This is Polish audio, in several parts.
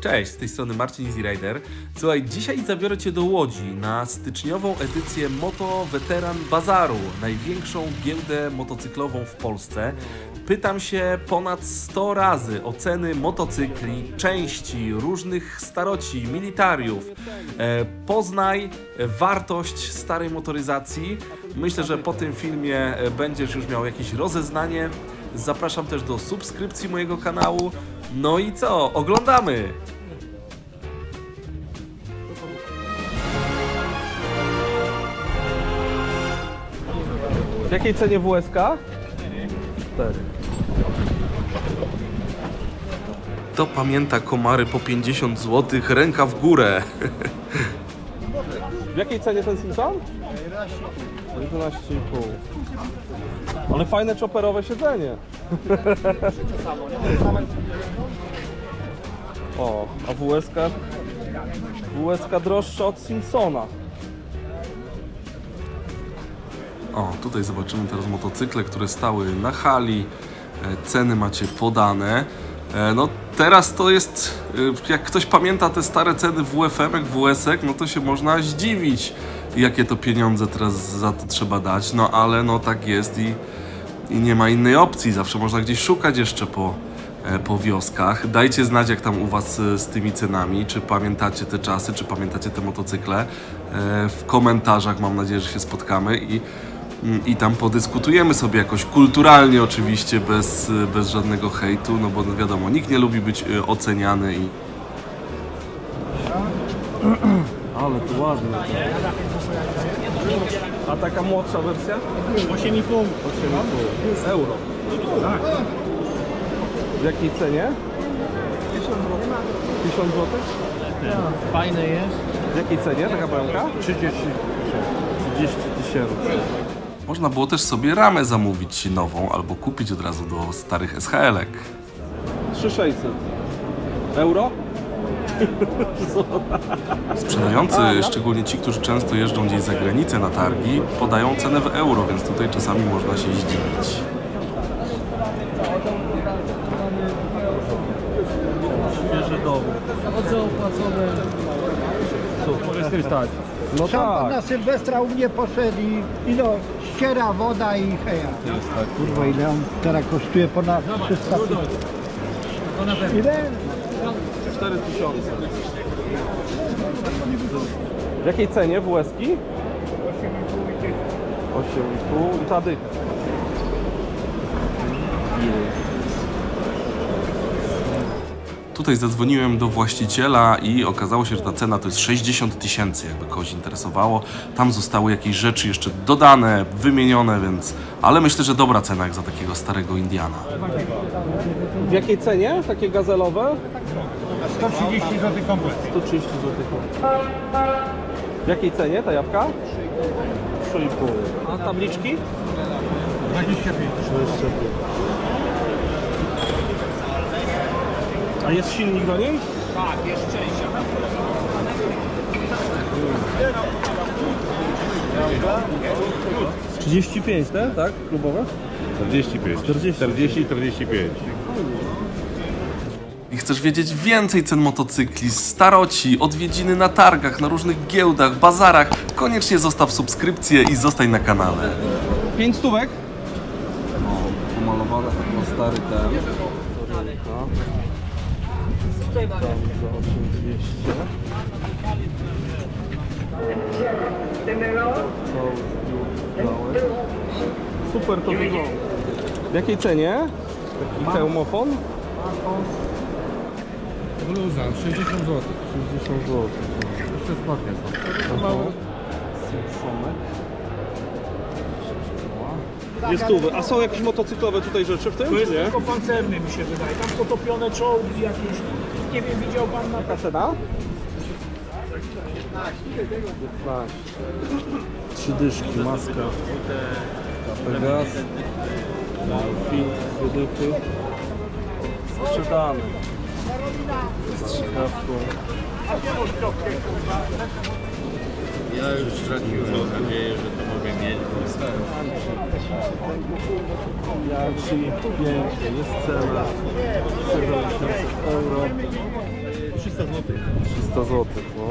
Cześć, z tej strony Marcin Easy Rider. Słuchaj, dzisiaj zabiorę Cię do Łodzi na styczniową edycję Moto Weteran Bazaru, największą giełdę motocyklową w Polsce. Pytam się ponad 100 razy o ceny motocykli, części, różnych staroci, militariów. Poznaj wartość starej motoryzacji. Myślę, że po tym filmie będziesz już miał jakieś rozeznanie. Zapraszam też do subskrypcji mojego kanału. No i co? Oglądamy! W jakiej cenie WSK? 4. Kto pamięta komary po 50 zł? Ręka w górę! W jakiej cenie ten Simpson? 11,5. Ale fajne chopperowe siedzenie. O, a WSK droższa od Simpsona. O, tutaj zobaczymy teraz motocykle, które stały na hali. Ceny macie podane. No teraz to jest, jak ktoś pamięta te stare ceny WFM-ek, WS-ek, no to się można zdziwić, jakie to pieniądze teraz za to trzeba dać. No ale no tak jest i nie ma innej opcji. Zawsze można gdzieś szukać jeszcze po wioskach. Dajcie znać, jak tam u Was z tymi cenami, czy pamiętacie te czasy, czy pamiętacie te motocykle. W komentarzach mam nadzieję, że się spotkamy i tam podyskutujemy sobie jakoś kulturalnie oczywiście, bez żadnego hejtu, no bo wiadomo, nikt nie lubi być oceniany i... Ale to ładne. A taka młodsza wersja? 8,5 euro. Tak. W jakiej cenie? 1000 zł. 1000 zł? Fajne jest. W jakiej cenie taka bramka? 30 tysięcy. Można było też sobie ramę zamówić nową albo kupić od razu do starych SHL-ek. 3600 euro? Sprzedający, szczególnie ci, którzy często jeżdżą gdzieś za granicę na targi, podają cenę w euro, więc tutaj czasami można się zdziwić. Świeże domy. Chodzą opłacone. Super. Stać. No Szampan na tak. Sylwestra u mnie poszedł i no, ściera, woda i heja. Kurwa, ile on teraz kosztuje? Ponad 300 000. Ile? 4000. W jakiej cenie WS-ki? 8,5 i ta dycha. Tutaj zadzwoniłem do właściciela i okazało się, że ta cena to jest 60 tysięcy, jakby kogoś interesowało. Tam zostały jakieś rzeczy jeszcze dodane, wymienione, więc... Ale myślę, że dobra cena jak za takiego starego Indiana. W jakiej cenie takie gazelowe? 130 zł komplet. 130 zł. W jakiej cenie ta jabłka? 3,5. A tabliczki? 25. A jest silnik do niej? Tak, jest częścią. 35, tak? Klubowe? 45. 40-45. I chcesz wiedzieć więcej cen motocykli, staroci, odwiedziny na targach, na różnych giełdach, bazarach? Koniecznie zostaw subskrypcję i zostań na kanale. 5 stówek? O, pomalowane tak na stary ten. Tam za 8200. Super to wygląda. W jakiej cenie? Taki hełmofon? Bluza, 60 zł. 60 zł. Jeszcze spodnie są. Mały Simpsonek. Jest tu. A są jakieś motocyklowe tutaj rzeczy w tym? To jest nie? tylko pancerny, mi się wydaje. Tam potopione czołgi jakieś. Nie wiem, widział pan na Jaka cena? 15. 3 dyszki, maska. Pegas. Film, wydychy. Sprzedany. Z strzykawką. Ja już straciłem nadzieję, że to mogę mieć. Jaksi, pięknie, jest cena 7000 euro. 300 zł. 300 zł, no.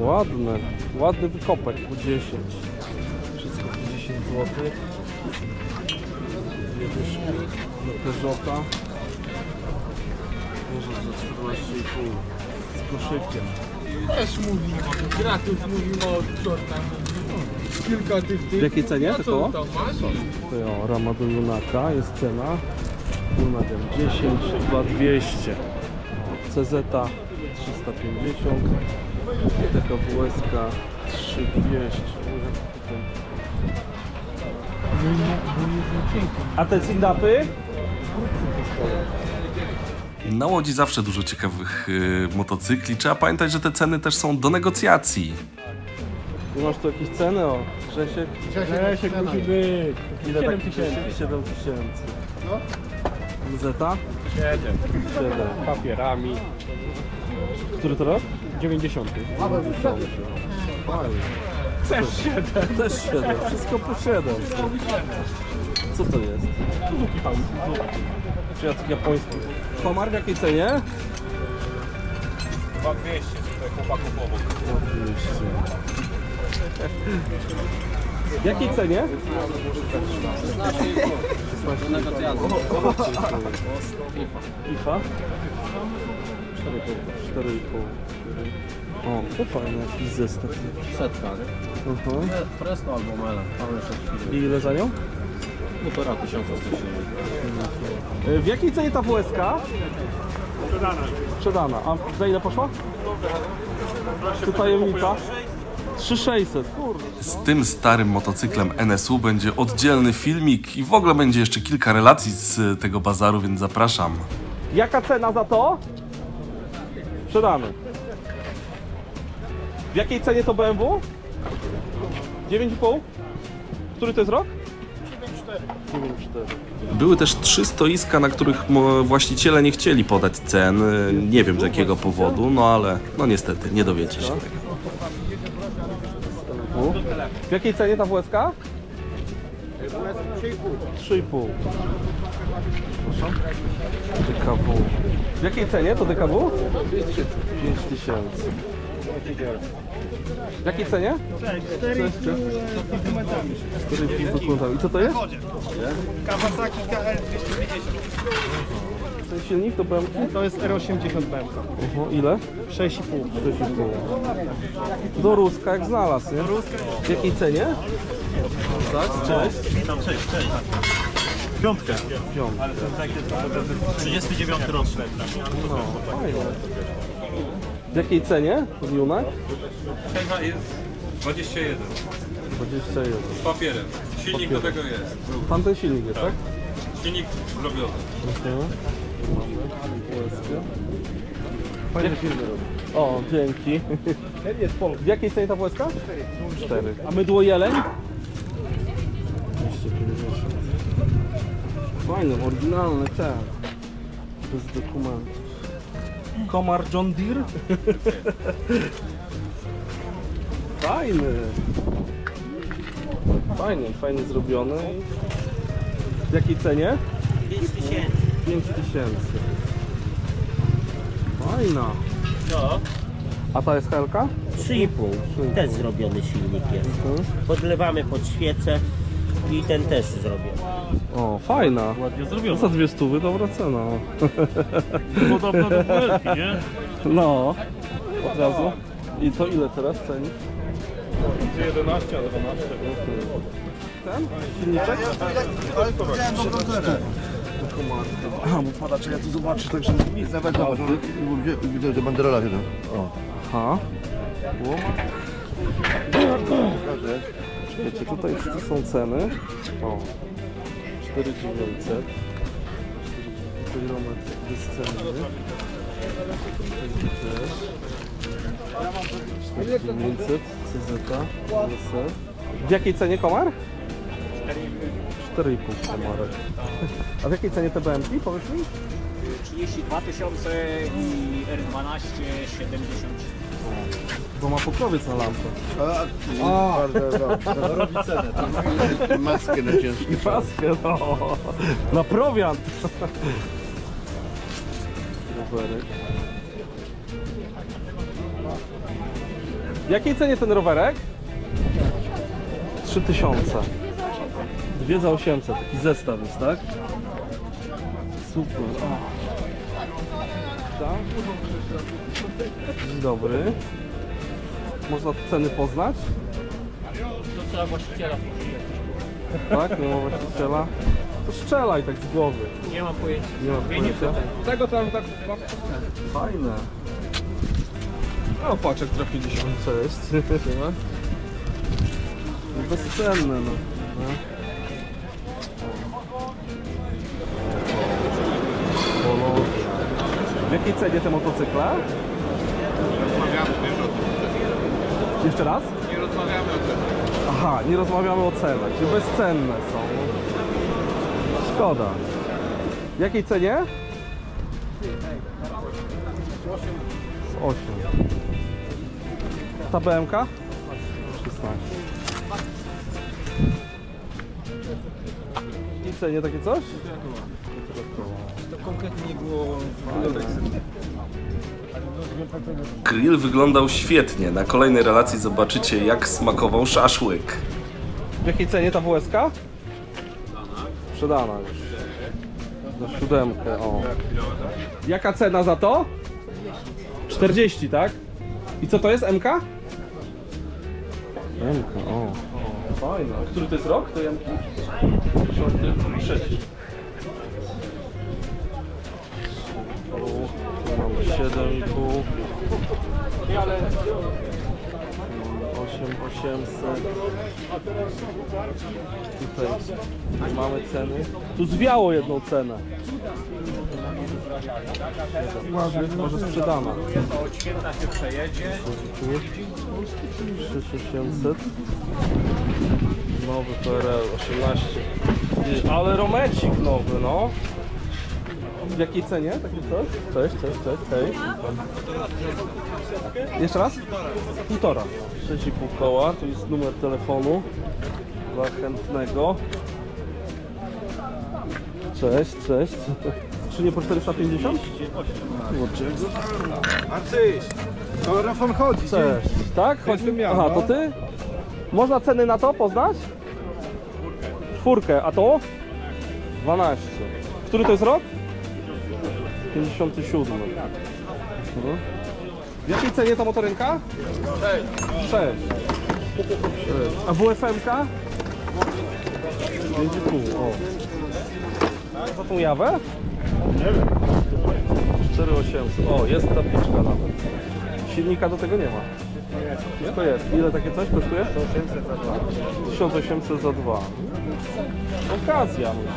Ładne, ładny wykopek po 10. Wszystko po 10 zł. Dwie dyszki na Peugeota. Może za 14,5 z koszykiem. Też mówimy, gratis mówimy o co tam. Kilka tych. W jakiej cenie to koło? To masz? To ja, rama do Junaka, jest cena. Junak 10, 2200. CZ 350. Taka WSK 3200. A te cindapy? Na Łodzi zawsze dużo ciekawych motocykli. Trzeba pamiętać, że te ceny też są do negocjacji. Nie masz tu jakieś ceny? O, Grzesiek? Grzesiek musi być. Ile 7 tak? tysięcy. 7 tysięcy. Zeta? 7. 7. Papierami. Który to rok? 90. Fajnie. Też 7. Też 7. Wszystko po 7. Co to jest? Suzuki pan. Czy jacek japoński? Komar w jakiej cenie? 2200 tutaj chłopaków obok. 200. W jakiej cenie? IFA? 4,5. O, to fajny jakiś zestaw. Setka. Presto albo Mela. I ile za nią? 1500 W jakiej cenie ta WSK? Sprzedana. A za ile poszła? Tu tajemnica. 3600, kurde. Z tym starym motocyklem NSU będzie oddzielny filmik i w ogóle będzie jeszcze kilka relacji z tego bazaru, więc zapraszam. Jaka cena za to? Sprzedany. W jakiej cenie to BMW? 9,5? Który to jest rok? 9,4. Były też 3 stoiska, na których właściciele nie chcieli podać cen. Nie wiem z jakiego powodu, no ale no niestety nie dowiecie się tego. W jakiej cenie ta WSK? 3,5. Proszę. DKW. W jakiej cenie to DKW? 5000. W jakiej cenie? 4,5 z dokumentami. I co to jest? Kawasaki KL 250. Ten silnik to BMW? To jest R80 BMW. Ile? 6,5. 6,5. Do Ruska jak znalazł, nie? W jakiej cenie? Tak? Cześć. Witam, cześć. Piątkę. 39 roczny. No, fajnie. W jakiej cenie? Junak? Cena jest 21 21. z papierem. Silnik do tego jest. Tamten silnik jest, tak? Silnik zrobiony. Fajne filmy robi. O, dzięki. W jakiej cenie ta WSK? 4. A mydło jeleń? 250. Fajne, oryginalne te. Bez dokumentów. Komar John Deere? Fajny. Fajnie zrobiony. W jakiej cenie? 5000. Fajna. Co? A ta jest helka? 3,5. Też zrobiony silnik jest. Podlewamy pod świecę i ten też zrobiony. O, fajna. Ładnie zrobione. Za 200, dobra cena. Podobno do buelki, nie? No, od razu. I to ile teraz ceni? 11, a 12. Ten? Silniczek? Aha, bo pada, czy ja tu zobaczę, także nie widzę. Nawet zobacz, widzę, że banderola jeden. O. Aha. Wiecie, tutaj są ceny. O. 4900. Kilometr bezcenny. 4900. CZ. W jakiej cenie komar? 4,5 komarek. A w jakiej cenie te BM-ki? Powiedz mi? 32 tysiące i R12 70. Bo ma pokrowiec na lampę. Robi cenę. Maskę na ciężki. I paskę, no. Na prowiant. Rowerek. W jakiej cenie ten rowerek? 3000. 2 za 800, taki zestaw jest, tak? Super. Dzień dobry. Można ceny poznać? To trzeba właściciela. Tak, nie ma właściciela. To strzelaj tak z głowy. Nie mam pojęcia. Nie ma pojęcia. Tego tam tak... Fajne. O, paczek tra 50. Cześć. Bezcenne, no. W jakiej cenie te motocykle? Jeszcze raz? Nie rozmawiamy o tym. Aha, nie rozmawiamy o cenach, czyli bezcenne są. Szkoda. W jakiej cenie? Z 8. Ta BMK? 16. W jakiej cenie takie coś? To konkretnie nie było... Grill wyglądał świetnie. Na kolejnej relacji zobaczycie, jak smakował szaszłyk. W jakiej cenie ta WSK? Sprzedana już. Za 7, o. Jaka cena za to? 40, tak? I co to jest? MK? MK, o. Fajna. Który to jest rok? To MK? 63. Mamy 7,5. 8800. Tutaj mamy ceny. Tu zwiało jedną cenę. Może sprzedana. Świetna się przejedzie. 6800. Nowy PRL 18. Ale romecik nowy, no. W jakiej cenie? Takie coś? Cześć. Jeszcze raz? 1,5. 6,5 koła. Tu jest numer telefonu dla chętnego. Cześć. Czy nie po 450? Marcyś, to Rafał chodzi. Cześć. Tak? Chodzi? Aha, to ty? Można ceny na to poznać? 4, a to? 12. Który to jest rok? 57. W jakiej cenie ta motorynka? 6. A WFM-ka? 5,5. O. Za tą jawę? Nie wiem. 4800. O, jest tabliczka nawet. Silnika do tego nie ma. Wszystko jest. Ile takie coś kosztuje? 1800 za 2. 1800 za 2. Okazja, myślę.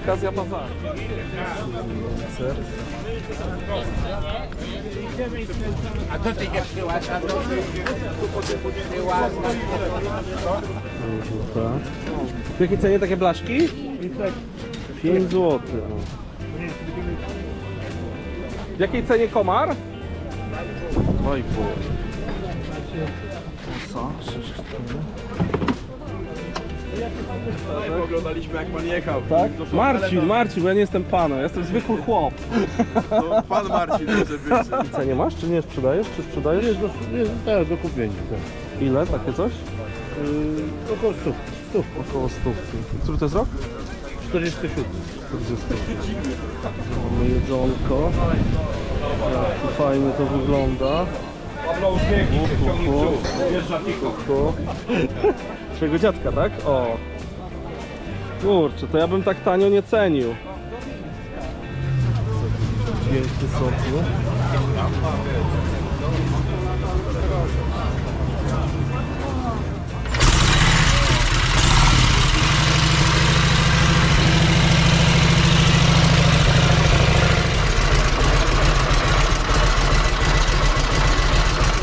Okazja bazaru. A to ty nie przyłaś, a to W jakiej cenie takie blaszki? 5 zł. W jakiej cenie komar? 2,5. Osa, 6,4. Oglądaliśmy, jak pan jechał. Tak? Marcin, bo ja nie jestem panem, ja jestem zwykły chłop. To pan Marcin może być. I cenie masz, czy nie sprzedajesz? Czy sprzedajesz? Tak, do kupienia. Ile takie coś? Około 100. Około 100. Który to jest rok? 47. 47. Mamy jedzonko. Jak tu fajnie to wygląda. Twojego dziadka, tak? O. Kurczę, to ja bym tak tanio nie cenił. Piękny soku.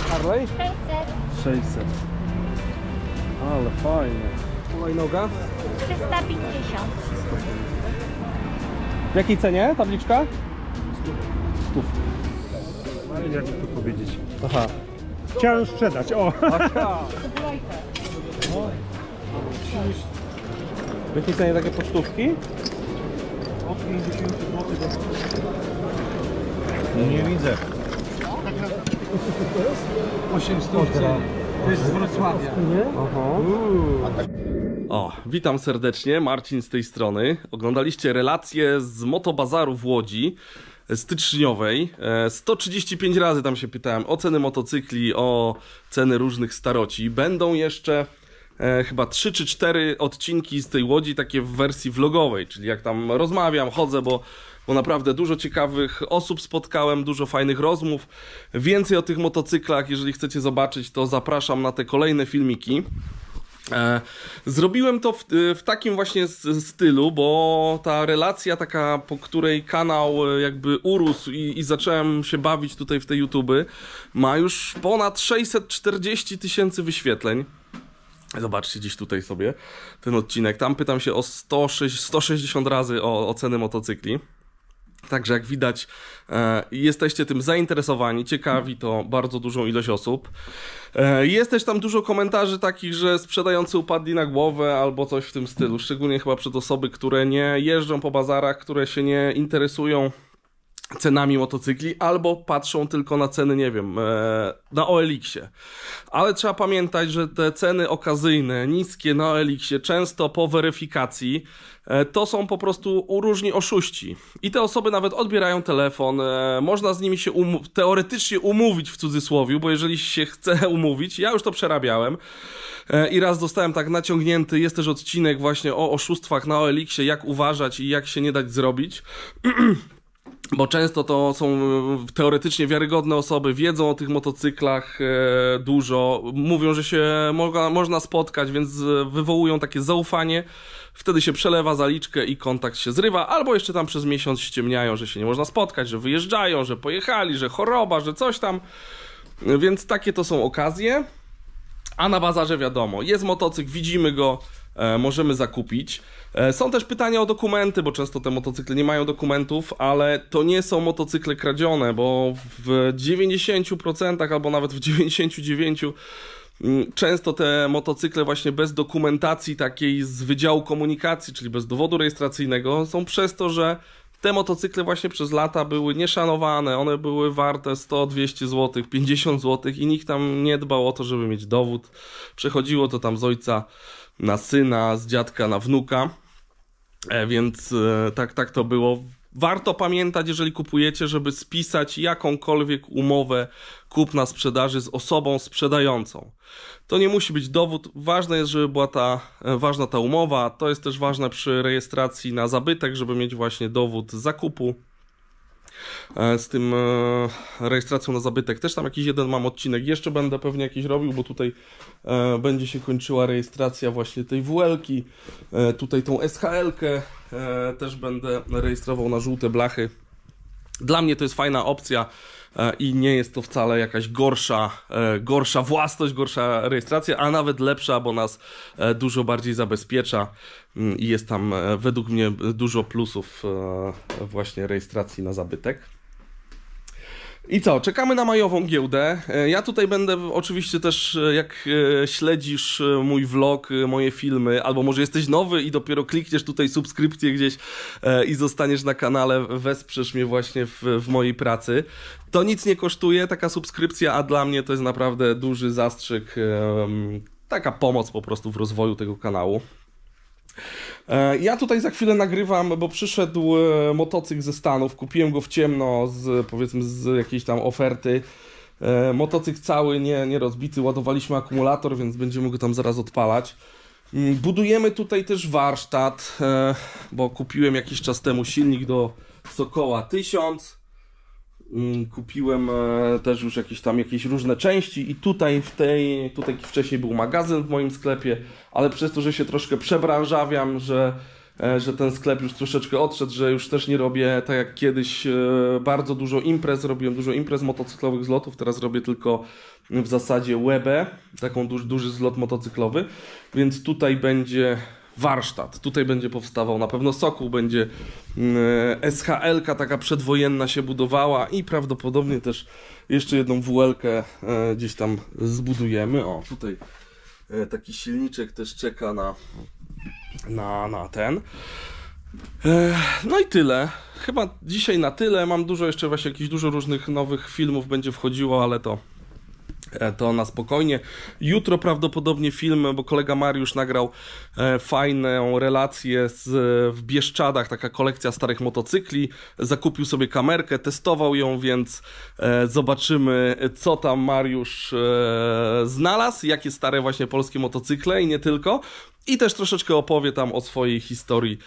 Harley? 600. Ale fajnie. Hulajnoga? 350. W jakiej cenie tabliczka? 100. Jakby to powiedzieć. Aha. Chciałem sprzedać, o! W jakiej cenie takie pocztówki? Od 50 zł do... Nie widzę. 800. To jest z Wrocławia. O, witam serdecznie, Marcin z tej strony. Oglądaliście relację z Motobazaru w Łodzi styczniowej. 135 razy tam się pytałem o ceny motocykli, o ceny różnych staroci. Będą jeszcze chyba 3 czy 4 odcinki z tej Łodzi, takie w wersji vlogowej, czyli jak tam rozmawiam, chodzę, bo naprawdę dużo ciekawych osób spotkałem, dużo fajnych rozmów. Więcej o tych motocyklach, jeżeli chcecie zobaczyć, to zapraszam na te kolejne filmiki. Zrobiłem to w takim właśnie stylu, bo ta relacja taka, po której kanał jakby urósł i zacząłem się bawić tutaj w te YouTuby, ma już ponad 640 000 wyświetleń. Zobaczcie gdzieś tutaj sobie ten odcinek. Tam pytam się o 160 razy o ceny motocykli. Także jak widać, jesteście tym zainteresowani, ciekawi to bardzo dużą ilość osób. Jest też tam dużo komentarzy takich, że sprzedający upadli na głowę albo coś w tym stylu. Szczególnie chyba przed osoby, które nie jeżdżą po bazarach, które się nie interesują cenami motocykli, albo patrzą tylko na ceny, nie wiem, na OLX-ie. Ale trzeba pamiętać, że te ceny okazyjne, niskie na OLX-ie, często po weryfikacji, to są po prostu różni oszuści. I te osoby nawet odbierają telefon, można z nimi się teoretycznie umówić w cudzysłowie, bo jeżeli się chce umówić, ja już to przerabiałem i raz dostałem tak naciągnięty, jest też odcinek właśnie o oszustwach na OLX-ie, jak uważać i jak się nie dać zrobić. Bo często to są teoretycznie wiarygodne osoby, wiedzą o tych motocyklach dużo, mówią, że się można spotkać, więc wywołują takie zaufanie. Wtedy się przelewa zaliczkę i kontakt się zrywa, albo jeszcze tam przez miesiąc ściemniają, że się nie można spotkać, że wyjeżdżają, że pojechali, że choroba, że coś tam. Więc takie to są okazje. A na bazarze wiadomo, jest motocykl, widzimy go, możemy zakupić. Są też pytania o dokumenty, bo często te motocykle nie mają dokumentów, ale to nie są motocykle kradzione, bo w 90% albo nawet w 99% często te motocykle właśnie bez dokumentacji takiej z Wydziału Komunikacji, czyli bez dowodu rejestracyjnego, są przez to, że te motocykle właśnie przez lata były nieszanowane, one były warte 100, 200 zł, 50 zł i nikt tam nie dbał o to, żeby mieć dowód. Przechodziło to tam z ojca na syna, z dziadka na wnuka, więc tak to było. Warto pamiętać, jeżeli kupujecie, żeby spisać jakąkolwiek umowę kupna-sprzedaży z osobą sprzedającą. To nie musi być dowód, ważne jest, żeby była ważna ta umowa, to jest też ważne przy rejestracji na zabytek, żeby mieć właśnie dowód zakupu. Z tym rejestracją na zabytek też tam jakiś jeden mam odcinek, jeszcze będę pewnie jakiś robił, bo tutaj będzie się kończyła rejestracja właśnie tej WL-ki, tutaj tą SHL-kę też będę rejestrował na żółte blachy. Dla mnie to jest fajna opcja i nie jest to wcale jakaś gorsza własność, gorsza rejestracja, a nawet lepsza, bo nas dużo bardziej zabezpiecza i jest tam według mnie dużo plusów właśnie rejestracji na zabytek. I co? Czekamy na majową giełdę. Ja tutaj będę oczywiście też, jak śledzisz mój vlog, moje filmy, albo może jesteś nowy i dopiero klikniesz tutaj subskrypcję gdzieś i zostaniesz na kanale, wesprzesz mnie właśnie w mojej pracy. To nic nie kosztuje, taka subskrypcja, a dla mnie to jest naprawdę duży zastrzyk, taka pomoc po prostu w rozwoju tego kanału. Ja tutaj za chwilę nagrywam, bo przyszedł motocykl ze Stanów, kupiłem go w ciemno powiedzmy z jakiejś tam oferty. Motocykl cały, nie rozbity, ładowaliśmy akumulator, więc będziemy go tam zaraz odpalać. Budujemy tutaj też warsztat, bo kupiłem jakiś czas temu silnik do Sokoła 1000. Kupiłem też już jakieś różne części i tutaj wcześniej był magazyn w moim sklepie, ale przez to, że się troszkę przebranżawiam, że ten sklep już troszeczkę odszedł, że już też nie robię tak jak kiedyś bardzo dużo imprez, robiłem dużo imprez motocyklowych zlotów, teraz robię tylko w zasadzie łebę, taką duży zlot motocyklowy, więc tutaj będzie warsztat, tutaj będzie powstawał na pewno Sokół, będzie SHL-ka taka przedwojenna się budowała i prawdopodobnie też jeszcze jedną WL-kę gdzieś tam zbudujemy. O, tutaj taki silniczek też czeka na ten. No i tyle. Chyba dzisiaj na tyle. Mam dużo jeszcze właśnie jakichś dużo różnych nowych filmów będzie wchodziło, ale to na spokojnie. Jutro prawdopodobnie film, bo kolega Mariusz nagrał fajną relację w Bieszczadach, taka kolekcja starych motocykli. Zakupił sobie kamerkę, testował ją, więc zobaczymy, co tam Mariusz znalazł, jakie stare właśnie polskie motocykle i nie tylko. I też troszeczkę opowie tam o swojej historii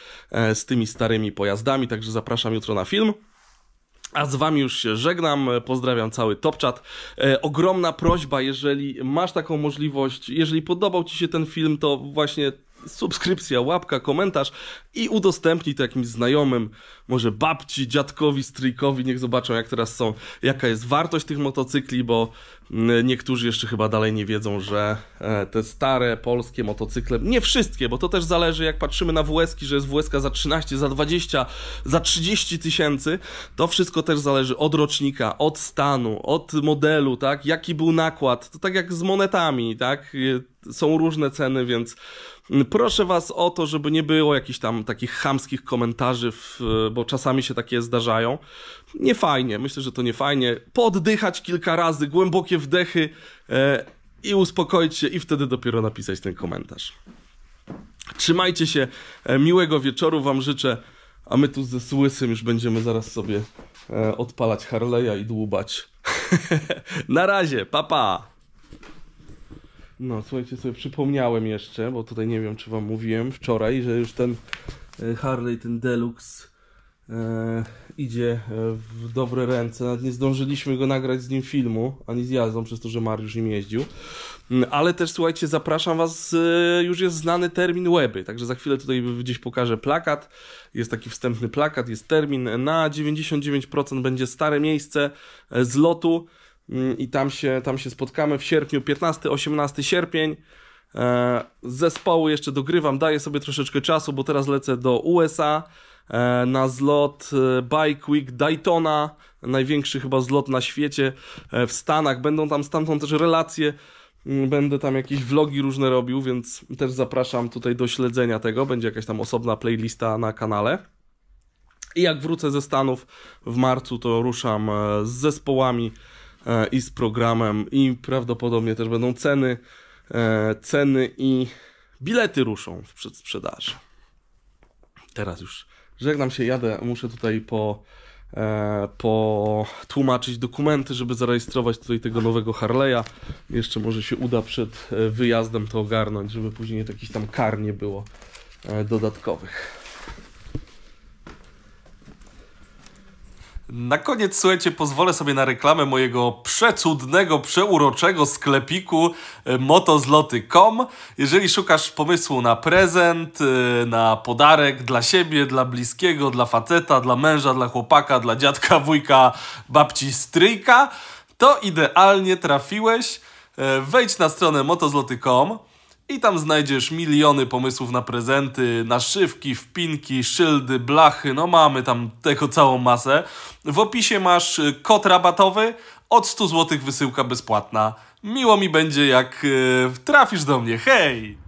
z tymi starymi pojazdami, także zapraszam jutro na film. A z wami już się żegnam, pozdrawiam cały TopChat. Ogromna prośba, jeżeli masz taką możliwość, jeżeli podobał ci się ten film, to właśnie subskrypcja, łapka, komentarz i udostępnij to jakimś znajomym, może babci, dziadkowi, stryjkowi, niech zobaczą jak teraz są, jaka jest wartość tych motocykli, bo niektórzy jeszcze chyba dalej nie wiedzą, że te stare polskie motocykle, nie wszystkie, bo to też zależy, jak patrzymy na WS-ki, że jest WS-ka za 13, za 20, za 30 tysięcy, to wszystko też zależy od rocznika, od stanu, od modelu, tak, jaki był nakład, to tak jak z monetami, tak, są różne ceny, więc proszę was o to, żeby nie było jakichś tam takich chamskich komentarzy, bo czasami się takie zdarzają. Nie fajnie, myślę, że to nie fajnie. Poddychać kilka razy, głębokie wdechy i uspokoić się i wtedy dopiero napisać ten komentarz. Trzymajcie się, miłego wieczoru wam życzę, a my tu ze Słysym już będziemy zaraz sobie odpalać Harley'a i dłubać. Na razie, pa pa! No, słuchajcie, sobie przypomniałem jeszcze, bo tutaj nie wiem, czy wam mówiłem wczoraj, że już ten Harley, ten Deluxe idzie w dobre ręce. Nawet nie zdążyliśmy go nagrać z nim filmu, ani z jazdą, przez to, że Mariusz nim jeździł. Ale też, słuchajcie, zapraszam was, już jest znany termin Łeby, także za chwilę tutaj gdzieś pokażę plakat. Jest taki wstępny plakat, jest termin. Na 99% będzie stare miejsce z lotu. I tam się spotkamy w sierpniu, 15-18 sierpień. Zespoły jeszcze dogrywam, daję sobie troszeczkę czasu, bo teraz lecę do USA na zlot Bike Week Daytona, największy chyba zlot na świecie w Stanach. Będą tam stamtąd też relacje, będę tam jakieś vlogi różne robił, więc też zapraszam tutaj do śledzenia tego. Będzie jakaś tam osobna playlista na kanale. I jak wrócę ze Stanów w marcu, to ruszam z zespołami i z programem i prawdopodobnie też będą ceny i bilety ruszą w przedsprzedaży. Teraz już żegnam się, jadę, muszę tutaj potłumaczyć dokumenty, żeby zarejestrować tutaj tego nowego Harley'a. Jeszcze może się uda przed wyjazdem to ogarnąć, żeby później jakichś tam kar nie było dodatkowych. Na koniec, słuchajcie, pozwolę sobie na reklamę mojego przecudnego, przeuroczego sklepiku motozloty.com. Jeżeli szukasz pomysłu na prezent, na podarek dla siebie, dla bliskiego, dla faceta, dla męża, dla chłopaka, dla dziadka, wujka, babci, stryjka, to idealnie trafiłeś. Wejdź na stronę motozloty.com i tam znajdziesz miliony pomysłów na prezenty, naszywki, wpinki, szyldy, blachy, no mamy tam tego całą masę. W opisie masz kod rabatowy, od 100 zł wysyłka bezpłatna. Miło mi będzie, jak trafisz do mnie, hej!